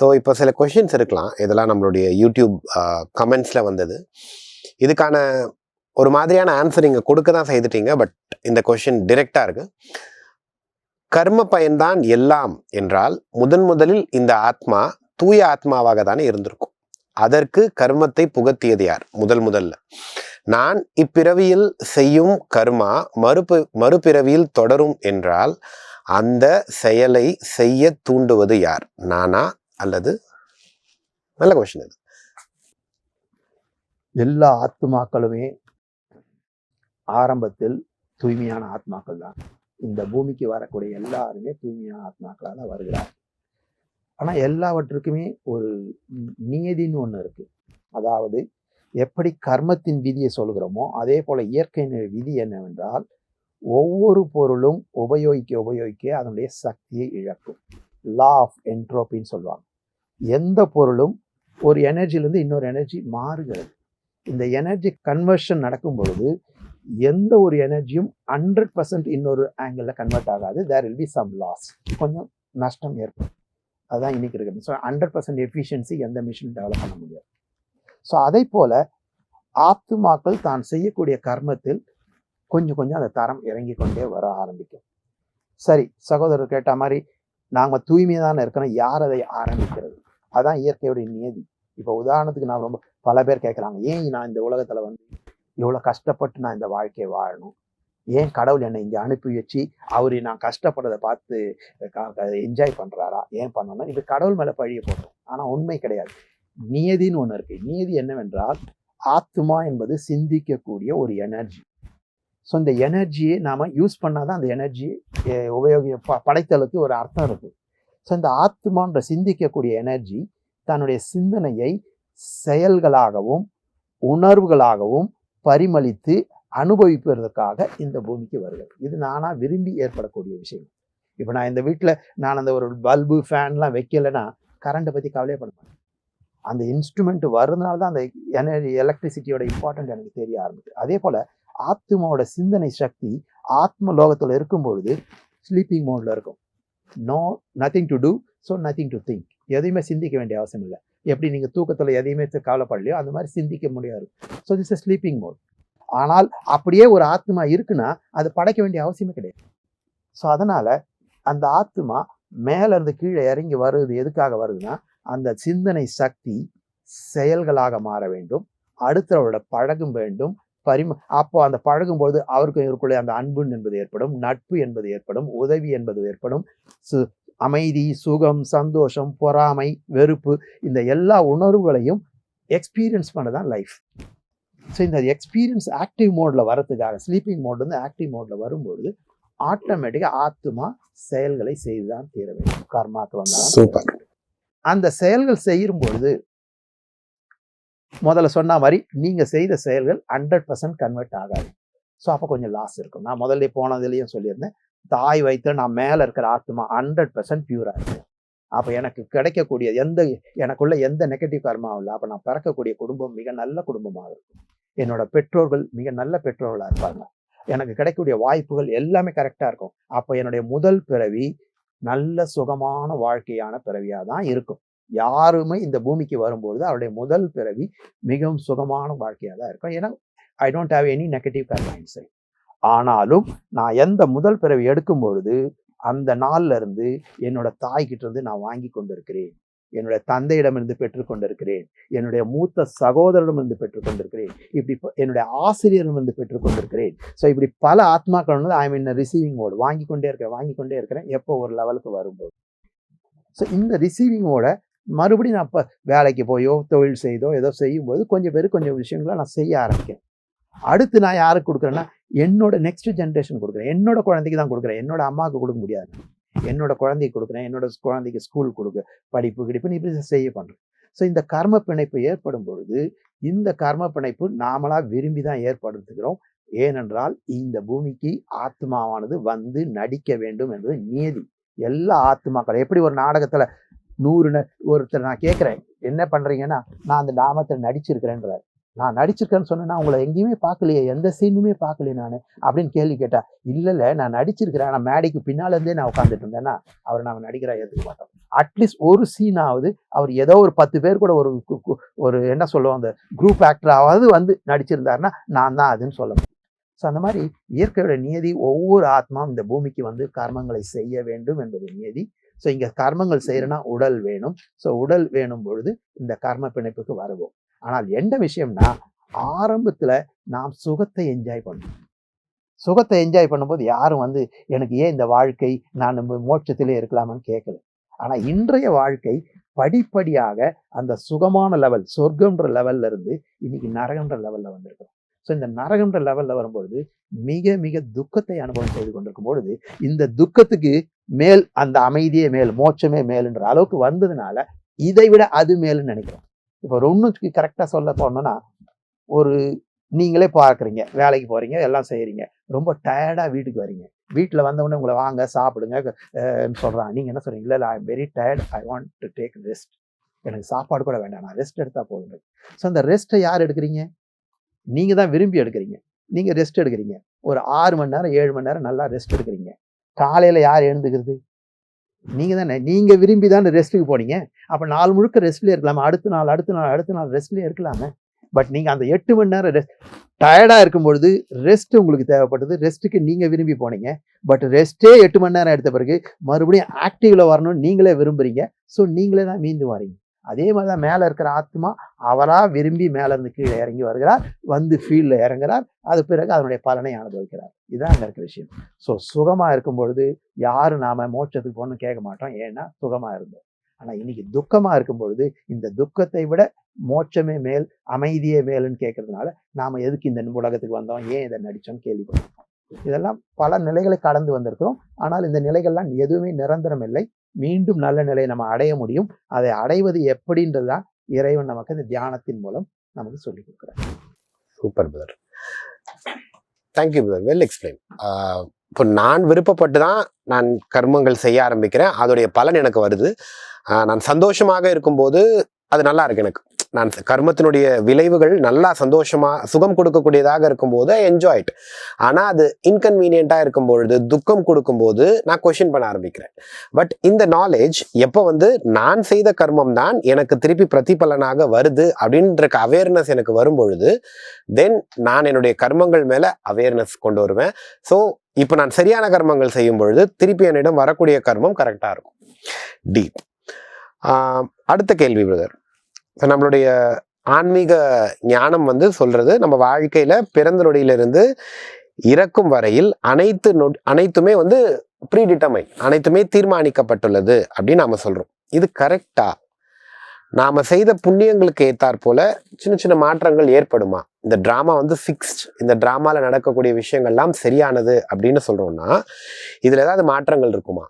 So இப்போ சில questions இருக்கலாம், இதெல்லாம் நம்மளுடைய யூடியூப் கமெண்ட்ஸில் வந்தது. இதுக்கான ஒரு மாதிரியான ஆன்சர் நீங்கள் கொடுக்க தான் செய்துட்டீங்க. பட் இந்த கொஷின் டிரெக்டாக இருக்கு. கர்ம பயன்தான் எல்லாம் என்றால் முதலில் இந்த ஆத்மா தூய ஆத்மாவாக தானே இருந்திருக்கும். அதற்கு கர்மத்தை புகத்தியது யார்? முதல்ல நான் இப்பிறவியில் செய்யும் கர்மா மறுபிறவியில் தொடரும் என்றால் அந்த செயலை செய்ய தூண்டுவது யார்? நானா அல்லது? நல்ல கொஸ்டின் இது. எல்லா ஆத்மாக்களுமே ஆரம்பத்தில் தூய்மையான ஆத்மாக்கள் தான். இந்த பூமிக்கு வரக்கூடிய எல்லாருமே தூய்மையான ஆத்மாக்களாக வருகிறார். ஆனா எல்லாவற்றுக்குமே ஒரு நியதின்னு ஒண்ணு இருக்கு. அதாவது எப்படி கர்மத்தின் விதியை சொல்கிறோமோ அதே போல இயற்கையின் விதி என்னவென்றால், ஒவ்வொரு பொருளும் உபயோகிக்க அதனுடைய சக்தியை இழக்கும். லா ஆஃப் என்ட்ரோபின்னு சொல்லுவாங்க. எந்த பொருளும் ஒரு எனர்ஜிலிருந்து இன்னொரு எனர்ஜி மாறுகிறது. இந்த எனர்ஜி கன்வர்ஷன் நடக்கும் பொழுது எந்த ஒரு எனர்ஜியும் 100% இன்னொரு ஆங்கிளில் கன்வெர்ட் ஆகாது. There will be some loss, கொஞ்சம் நஷ்டம் ஏற்படும். அதுதான் இன்னைக்கு இருக்குது. ஸோ 100% எஃபிஷியன்சி எந்த மிஷினும் டெவலப் பண்ண முடியாது. ஸோ அதே போல ஆத்துமாக்கள் தான் செய்யக்கூடிய கர்மத்தில் கொஞ்சம் அந்த தரம் இறங்கி கொண்டே வர ஆரம்பிக்கும். சரி, சகோதரர் கேட்ட மாதிரி நாங்கள் தூய்மையாக தானே இருக்கிறோம், யார் அதை ஆரம்பிக்கிறது? அதான் இயற்கையுடைய நியதி. இப்போ உதாரணத்துக்கு நான் ரொம்ப பல பேர் கேட்குறாங்க, ஏன் நான் இந்த உலகத்தில் இவ்வளோ கஷ்டப்பட்டு நான் இந்த வாழ்க்கையை வாழணும்? ஏன் கடவுள் என்னை இங்கே அனுப்பி வச்சு அவரு நான் கஷ்டப்படுறதை பார்த்து என்ஜாய் பண்ணுறாரா? ஏன் பண்ணணும்? இது கடவுள் மேலே பழிய போட்டோம். ஆனால் உண்மை கிடையாது. நியதின்னு ஒன்று இருக்கு. நியதி என்னவென்றால், ஆத்மா என்பது சிந்திக்கக்கூடிய ஒரு எனர்ஜி. ஸோ இந்த எனர்ஜியை நாம் யூஸ் பண்ணாதான் அந்த எனர்ஜியை படைத்தலுக்கு ஒரு அர்த்தம் இருக்குது. ஸோ இந்த ஆத்மான்ற சிந்திக்கக்கூடிய எனர்ஜி தன்னுடைய சிந்தனையை செயல்களாகவும் உணர்வுகளாகவும் பரிமளித்து அனுபவிப்பதற்காக இந்த பூமிக்கு வருகிறது. இது நானாக விரும்பி ஏற்படக்கூடிய விஷயம். இப்போ நான் இந்த வீட்டில் நான் அந்த ஒரு பல்பு ஃபேன்லாம் வைக்கலைன்னா கரண்ட்டை பற்றி கவலையே பண்ண மாட்டேன். அந்த இன்ஸ்ட்ருமெண்ட் வருதுனால தான் அந்த எலக்ட்ரிசிட்டியோட இம்பார்ட்டன்ட் எனக்கு தெரிய ஆரம்பிச்சு. அதே போல் ஆத்மாவோட சிந்தனை சக்தி ஆத்ம லோகத்தில் இருக்கும்பொழுது ஸ்லீப்பிங் மோடில் இருக்கும். Nothing to do, so nothing to think. எதையுமே சிந்திக்க வேண்டிய அவசியம் இல்லை. எப்படி நீங்கள் தூக்கத்தில் எதையுமே கவலைப்படலையோ அந்த மாதிரி சிந்திக்க முடியாது. So this is sleeping mode. ஆனால் அப்படியே ஒரு ஆத்மா இருக்குன்னா அது படைக்க வேண்டிய அவசியமே கிடையாது. ஸோ அதனால் அந்த ஆத்மா மேலேருந்து கீழே இறங்கி வருது. எதுக்காக வருதுன்னா, அந்த சிந்தனை சக்தி செயல்களாக மாற வேண்டும், அடுத்தவரோட பழகும் வேண்டும், அப்போ அந்த பழகும்போது அவருக்கும் இவருக்குள்ளே அந்த அன்பு என்பது ஏற்படும், நட்பு என்பது ஏற்படும், உதவி என்பது ஏற்படும், அமைதி, சுகம், சந்தோஷம், பொறாமை, வெறுப்பு, இந்த எல்லா உணர்வுகளையும் எக்ஸ்பீரியன்ஸ் பண்ணதான் லைஃப். ஸோ இந்த எக்ஸ்பீரியன்ஸ் ஆக்டிவ் மோடில் வரதுக்காக, ஸ்லீப்பிங் மோட்லேருந்து ஆக்டிவ் மோடில் வரும்பொழுது ஆட்டோமேட்டிக்காக ஆத்மா செயல்களை செய்துதான் தீர வேண்டும். கர்மாக்கு வந்தால் அந்த செயல்கள் செய்யும் பொழுது முதல்ல சொன்ன மாதிரி நீங்க செய்த செயல்கள் 100% கன்வெர்ட் ஆகாது. ஸோ அப்போ கொஞ்சம் லாஸ் இருக்கும். நான் முதல்ல போனதுலேயும் சொல்லியிருந்தேன், தாய் வைத்து நான் மேலே இருக்கிற ஆத்மா 100% பியூரா இருக்கு. அப்போ எனக்கு கிடைக்கக்கூடிய எனக்குள்ள எந்த நெகட்டிவ் கர்மாவும் இல்லை. அப்போ நான் பிறக்கக்கூடிய குடும்பம் மிக நல்ல குடும்பமாக இருக்கும். என்னோட பெற்றோர்கள் மிக நல்ல பெற்றோர்களாக இருப்பாங்க. எனக்கு கிடைக்கக்கூடிய வாய்ப்புகள் எல்லாமே கரெக்டாக இருக்கும். அப்போ என்னுடைய முதல் பிறவி நல்ல சுகமான வாழ்க்கையான பிறவியாக தான் இருக்கும். யாருமே இந்த பூமிக்கு வரும்பொழுது அவருடைய முதல் பிறவி மிகவும் சுகமான வாழ்க்கையாக தான் இருக்கும். ஏன்னா I don't have any negative karma inside. ஆனாலும் நான் எந்த முதல் பிறவி எடுக்கும் பொழுது அந்த நாள்ல இருந்து என்னோட தாய்கிட்ட இருந்து நான் வாங்கி கொண்டிருக்கிறேன், என்னுடைய தந்தையிடமிருந்து பெற்றுக்கொண்டிருக்கிறேன், என்னுடைய மூத்த சகோதரிடமிருந்து பெற்றுக்கொண்டிருக்கிறேன், இப்படி என்னுடைய ஆசிரியரிடமிருந்து பெற்றுக்கொண்டிருக்கிறேன். ஸோ இப்படி பல ஆத்மாக்கள் வந்து ஐ மீன் ரிசீவிங் மோடு வாங்கி கொண்டே இருக்கிறேன் எப்போ ஒரு லெவலுக்கு வரும்போது. ஸோ இந்த ரிசீவிங்கோட மறுபடியும் நான் இப்போ வேலைக்கு போயோ தொழில் செய்தோ ஏதோ செய்யும்போது கொஞ்சம் விஷயங்களை நான் செய்ய ஆரம்பிக்கிறேன். அடுத்து நான் யாருக்கு கொடுக்குறேன்னா, என்னோட நெக்ஸ்ட் ஜென்ரேஷன் கொடுக்குறேன். என்னோட குழந்தைக்கு தான் கொடுக்குறேன். என்னோட அம்மாவுக்கு கொடுக்க முடியாது. என்னோட குழந்தைக்கு கொடுக்குறேன். என்னோட குழந்தைக்கு ஸ்கூல் கொடுக்க, படிப்பு கிடைப்புன்னு இப்படி செய்ய பண்ணுறேன். ஸோ இந்த கர்ம பிணைப்பு ஏற்படும் பொழுது இந்த கர்ம பிணைப்பு நாமளாக விரும்பி தான் ஏற்படுத்துகிறோம். ஏனென்றால் இந்த பூமிக்கு ஆத்மாவானது வந்து நடிக்க வேண்டும் என்பது நியதி. எல்லா ஆத்மாக்கள் எப்படி ஒரு நாடகத்துல 100 ஒருத்தர் நான் கேட்குறேன், என்ன பண்றீங்கன்னா, நான் அந்த நாமத்தில் நடிச்சிருக்கிறேன்றார். நான் நடிச்சிருக்கேன்னு சொன்னேன்னா உங்களை எங்கேயுமே பார்க்கலையே, எந்த சீனுமே பார்க்கலையே நான் அப்படின்னு கேள்வி கேட்டா, இல்லை நான் நடிச்சிருக்கிறேன், ஆனால் மேடைக்கு பின்னால இருந்தே நான் உட்காந்துட்டு இருந்தேன்னா அவர் நாங்கள் நடிக்கிறா ஏற்றுக்க மாட்டோம். அட்லீஸ்ட் ஒரு சீனாவது அவர் ஏதோ ஒரு 10 பேர் கூட ஒரு என்ன சொல்லுவோம், அந்த குரூப் ஆக்டராவது வந்து நடிச்சிருந்தாருன்னா நான் தான் அதுன்னு சொல்ல முடியும். ஸோ அந்த மாதிரி இயற்கையோட நியதி, ஒவ்வொரு ஆத்மாவும் இந்த பூமிக்கு வந்து கர்மங்களை செய்ய வேண்டும் என்பது நியதி. ஸோ இங்க கர்மங்கள் செய்யறனா உடல் வேணும். ஸோ உடல் வேணும் பொழுது இந்த கர்ம பிணைப்புக்கு வருவோம். ஆனால் என்ன விஷயம்னா, ஆரம்பத்துல நாம் சுகத்தை என்ஜாய் பண்ணணும். சுகத்தை என்ஜாய் பண்ணும்போது யாரும் வந்து எனக்கு ஏன் இந்த வாழ்க்கை, நான் நம்ம மோட்சத்திலே இருக்கலாமான்னு கேட்கல. ஆனா இன்றைய வாழ்க்கை படிப்படியாக அந்த சுகமான லெவல், சொர்க்கம்ன்ற லெவல்ல இருந்து இன்னைக்கு நரகம்ன்ற லெவல்ல வந்திருக்கிறோம். ஸோ இந்த நரகம்ன்ற லெவல்ல வரும்பொழுது மிக மிக துக்கத்தை அனுபவம் செய்து கொண்டிருக்கும் பொழுது, இந்த துக்கத்துக்கு மேல் அந்த அமைதியே மேல், மோட்சமே மேல்ன்ற அளவுக்கு வந்ததுனால இதை விட அது மேல்னு நினைக்கிறோம். இப்போ ஒண்ணுக்கு கரெக்டா சொல்ல போனோம்னா, ஒரு நீங்களே பார்க்குறீங்க, வேலைக்கு போறீங்க, எல்லாம் செய்யறீங்க, ரொம்ப டயர்டா வீட்டுக்கு வரீங்க. வீட்டில் வந்தவுடனே உங்களை வாங்க சாப்பிடுங்க சொல்றான். நீங்க என்ன சொல்றீங்க? இல்லை, I am very tired, I want to take rest. எனக்கு சாப்பாடு கூட வேண்டாம், நான் ரெஸ்ட் எடுத்தா போதும். ஸோ அந்த ரெஸ்ட்டை யார் எடுக்கிறீங்க? நீங்க தான் விரும்பி எடுக்கிறீங்க. நீங்க ரெஸ்ட் எடுக்கிறீங்க. ஒரு 6 மணி நேரம் 7 மணி நேரம் நல்லா ரெஸ்ட் எடுக்கிறீங்க. காலையில யார் எழுந்துக்கிறது? நீங்க தானே. நீங்க விரும்பி தானே ரெஸ்ட்டுக்கு போனீங்க. அப்ப நாள் முழுக்க ரெஸ்ட்லயே இருக்கலாமா? அடுத்த நாள் ரெஸ்ட்லயே இருக்கலாமே. பட் நீங்க அந்த 8 மணி நேரம் டயர்டா இருக்கும் பொழுது ரெஸ்ட் உங்களுக்கு தேவைப்பட்டது. ரெஸ்ட்டுக்கு நீங்க விரும்பி போனீங்க. பட் ரெஸ்டே 8 மணி நேரம் எடுத்த பிறகு மறுபடியும் ஆக்டிவ்ல வரணும்னு நீங்களே விரும்புறீங்க. ஸோ நீங்களே தான் மீண்டும் வரீங்க. அதே மாதிரிதான் மேல இருக்கிற ஆத்மா அவரா விரும்பி மேல இருந்து கீழே இறங்கி வருகிறார், வந்து ஃபீல்ட்ல இறங்குறார், அது பிறகு அதனுடைய பலனை அனுபவிக்கிறார். இதுதான் அங்க இருக்கிற விஷயம். ஸோ சுகமா இருக்கும் பொழுது யாரும் நாம மோட்சத்துக்கு போகணும்னு கேட்க மாட்டோம். ஏன்னா சுகமா இருந்தோம். ஆனா இன்னைக்கு துக்கமா இருக்கும் பொழுது இந்த துக்கத்தை விட மோட்சமே மேல், அமைதியே மேல்னு கேட்கறதுனால நாம எதுக்கு இந்த உலகத்துக்கு வந்தோம், ஏன் இதை நடிச்சோம்னு கேள்விப்பட்டிருக்கோம். இதெல்லாம் பல நிலைகளை கடந்து வந்திருக்கிறோம். ஆனால் இந்த நிலைகள்லாம் எதுவுமே நிரந்தரம் இல்லை. மீண்டும் நல்ல நிலையை நம்ம அடைய முடியும். அதை அடைவது எப்படின்றதுதான் இறைவன் நமக்கு இந்த தியானத்தின் மூலம் நமக்கு சொல்லிக் கொடுக்குறார். Super brother, thank you brother, well explain. இப்போ நான் விருப்பப்பட்டு தான் நான் கர்மங்கள் செய்ய ஆரம்பிக்கிறேன், அதோடைய பலன் எனக்கு வருது. நான் சந்தோஷமாக இருக்கும்போது அது நல்லா இருக்கு. எனக்கு நான் கர்மத்தினுடைய விளைவுகள் நல்லா சந்தோஷமா சுகம் கொடுக்கக்கூடியதாக இருக்கும்போது என்ஜாய் இட். ஆனால் அது இன்கன்வீனியண்ட்டாக இருக்கும் பொழுது, துக்கம் கொடுக்கும்போது நான் கொஷின் பண்ண ஆரம்பிக்கிறேன். பட் இந்த நாலேஜ் எப்போ வந்து நான் செய்த கர்மம் தான் எனக்கு திருப்பி பிரதிபலனாக வருது அப்படின்ற அவேர்னஸ் எனக்கு வரும் பொழுது, தென் நான் என்னுடைய கர்மங்கள் மேலே அவேர்னஸ் கொண்டு வருவேன். ஸோ இப்போ நான் சரியான கர்மங்கள் செய்யும் பொழுது திருப்பி என்னிடம் வரக்கூடிய கர்மம் கரெக்டாக இருக்கும். டீப். அடுத்த கேள்வி பிரதர், நம்மளுடைய ஆன்மீக ஞானம் வந்து சொல்றது, நம்ம வாழ்க்கையில பிறந்த நொடியிலிருந்து இறக்கும் வரையில் அனைத்துமே வந்து ப்ரீடிட்டர்மைன், அனைத்துமே தீர்மானிக்கப்பட்டுள்ளது அப்படின்னு நாம சொல்றோம். இது கரெக்டா? நாம செய்த புண்ணியங்களுக்கு ஏத்தாற் போல சின்ன சின்ன மாற்றங்கள் ஏற்படுமா? இந்த டிராமா வந்து ஃபிக்ஸ்ட், இந்த டிராமால நடக்கக்கூடிய விஷயங்கள்லாம் சரியானது அப்படின்னு சொல்றோம்னா இதுல ஏதாவது மாற்றங்கள் இருக்குமா?